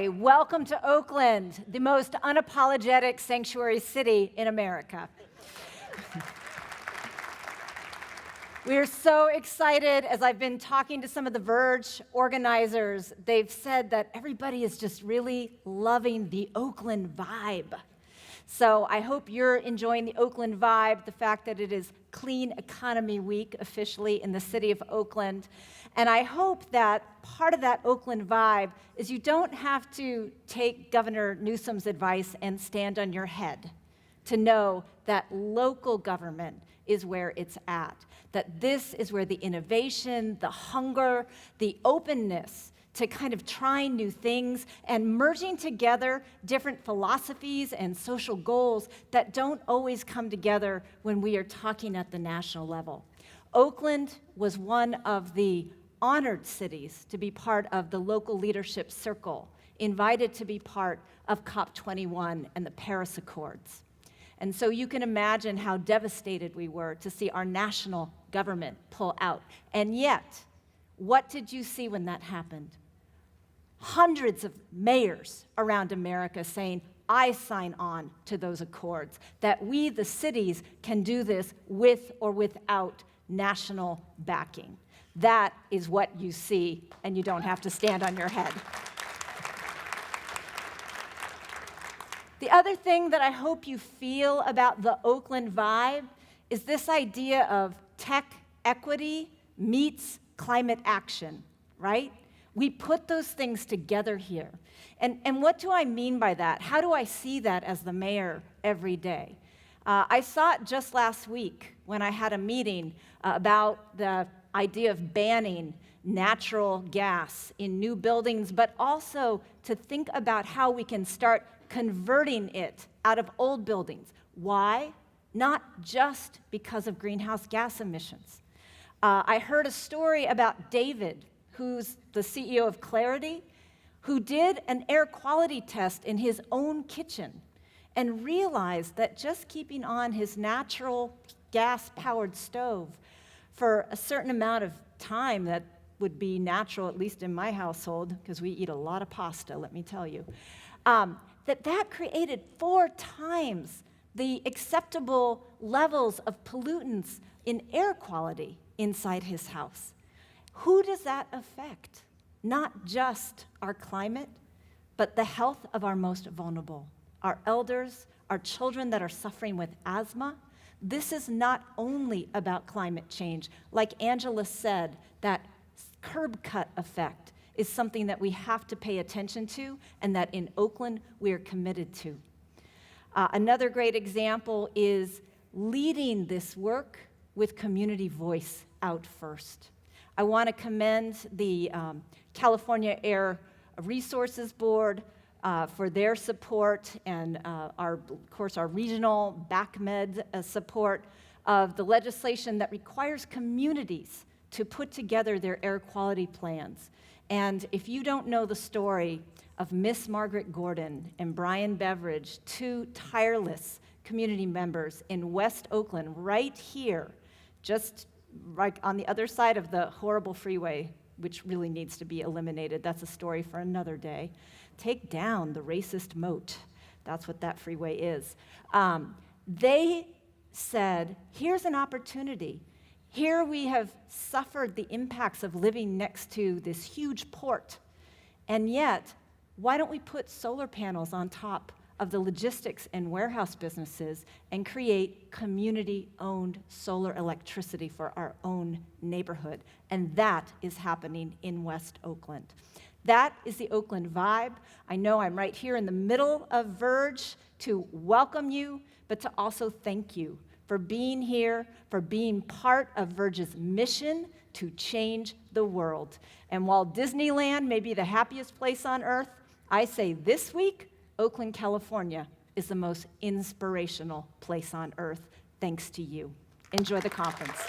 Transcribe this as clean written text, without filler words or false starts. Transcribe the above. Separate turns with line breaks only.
Boy, welcome to Oakland, the most unapologetic sanctuary city in America. We are so excited. As I've been talking to some of the VERGE organizers, they've said that everybody is just really loving the Oakland vibe. So I hope you're enjoying the Oakland vibe, the fact that it is Clean Economy Week officially in the city of Oakland. And I hope that part of that Oakland vibe is you don't have to take Governor Newsom's advice and stand on your head to know that local government is where it's at, that this is where the innovation, the hunger, the openness to kind of trying new things and merging together different philosophies and social goals that don't always come together when we are talking at the national level. Oakland was one of the honored cities to be part of the local leadership circle, invited to be part of COP21 and the Paris Accords. And so you can imagine how devastated we were to see our national government pull out. And yet, what did you see when that happened? Hundreds of mayors around America saying, I sign on to those accords, that we, the cities, can do this with or without national backing. That is what you see, and you don't have to stand on your head. The other thing that I hope you feel about the Oakland vibe is this idea of tech equity meets climate action, right? We put those things together here. And what do I mean by that? How do I see that as the mayor every day? I saw it just last week when I had a meeting about the idea of banning natural gas in new buildings, but also to think about how we can start converting it out of old buildings. Why? Not just because of greenhouse gas emissions. I heard a story about David, who's the CEO of Clarity, who did an air quality test in his own kitchen and realized that just keeping on his natural gas-powered stove for a certain amount of time that would be natural, at least in my household, because we eat a lot of pasta, let me tell you, that created 4 times the acceptable levels of pollutants in air quality inside his house. Who does that affect? Not just our climate, but the health of our most vulnerable, our elders, our children that are suffering with asthma. This is not only about climate change. Like Angela said, that curb cut effect is something that we have to pay attention to and that in Oakland we are committed to. Another great example is leading this work with community voice out first. I want to commend the California Air Resources Board for their support and, of course, our regional BACMed support of the legislation that requires communities to put together their air quality plans. And if you don't know the story of Miss Margaret Gordon and Brian Beveridge, 2 tireless community members in West Oakland, right here, just right on the other side of the horrible freeway, which really needs to be eliminated. That's a story for another day. Take down the racist moat. That's what that freeway is. They said, here's an opportunity. Here we have suffered the impacts of living next to this huge port, and yet, why don't we put solar panels on top of the logistics and warehouse businesses and create community-owned solar electricity for our own neighborhood? And that is happening in West Oakland. That is the Oakland vibe. I know I'm right here in the middle of VERGE to welcome you, but to also thank you for being here, for being part of VERGE's mission to change the world. And while Disneyland may be the happiest place on earth, I say this week, Oakland, California is the most inspirational place on earth, thanks to you. Enjoy the conference.